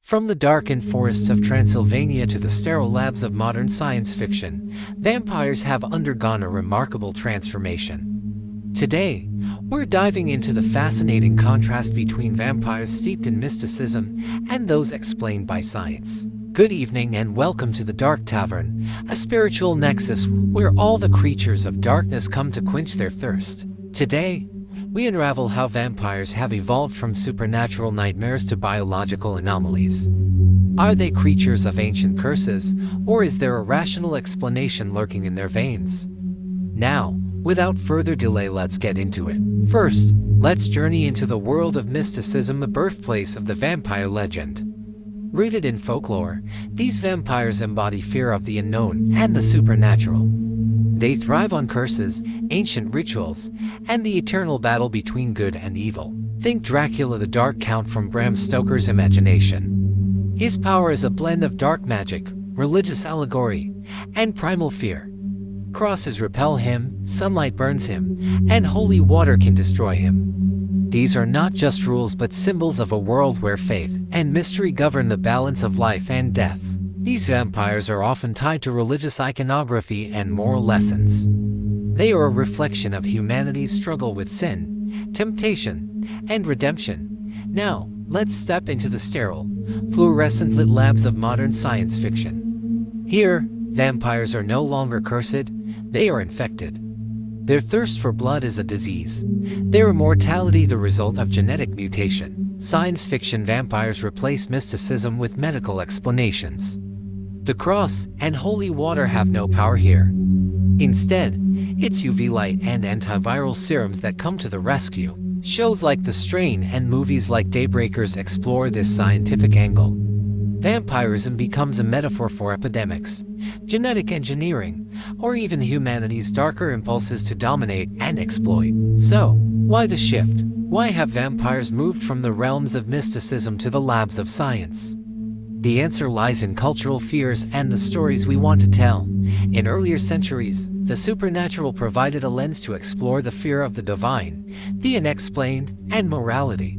From the darkened forests of Transylvania to the sterile labs of modern science fiction, vampires have undergone a remarkable transformation. Today, we're diving into the fascinating contrast between vampires steeped in mysticism and those explained by science. Good evening and welcome to the Dark Tavern, a spiritual nexus where all the creatures of darkness come to quench their thirst. Today, we unravel how vampires have evolved from supernatural nightmares to biological anomalies. Are they creatures of ancient curses, or is there a rational explanation lurking in their veins? Now, without further delay, let's get into it. First, let's journey into the world of mysticism, the birthplace of the vampire legend. Rooted in folklore, these vampires embody fear of the unknown and the supernatural. They thrive on curses, ancient rituals, and the eternal battle between good and evil. Think Dracula the Dark Count from Bram Stoker's imagination. His power is a blend of dark magic, religious allegory, and primal fear. Crosses repel him, sunlight burns him, and holy water can destroy him. These are not just rules but symbols of a world where faith and mystery govern the balance of life and death. These vampires are often tied to religious iconography and moral lessons. They are a reflection of humanity's struggle with sin, temptation, and redemption. Now, let's step into the sterile, fluorescent-lit labs of modern science fiction. Here, vampires are no longer cursed, they are infected. Their thirst for blood is a disease, their immortality the result of genetic mutation. Science fiction vampires replace mysticism with medical explanations. The cross and holy water have no power here. Instead, it's UV light and antiviral serums that come to the rescue. Shows like The Strain and movies like Daybreakers explore this scientific angle. Vampirism becomes a metaphor for epidemics, genetic engineering, or even humanity's darker impulses to dominate and exploit. So, why the shift? Why have vampires moved from the realms of mysticism to the labs of science? The answer lies in cultural fears and the stories we want to tell. In earlier centuries, the supernatural provided a lens to explore the fear of the divine, the unexplained, and morality.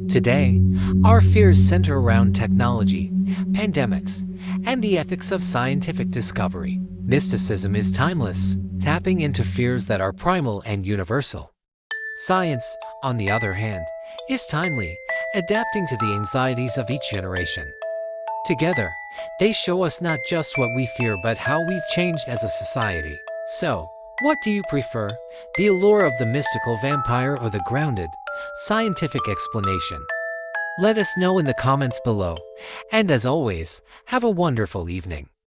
Today, our fears center around technology, pandemics, and the ethics of scientific discovery. Mysticism is timeless, tapping into fears that are primal and universal. Science, on the other hand, is timely, adapting to the anxieties of each generation. Together, they show us not just what we fear but how we've changed as a society. So, what do you prefer, the allure of the mystical vampire or the grounded, scientific explanation? Let us know in the comments below, and as always, have a wonderful evening.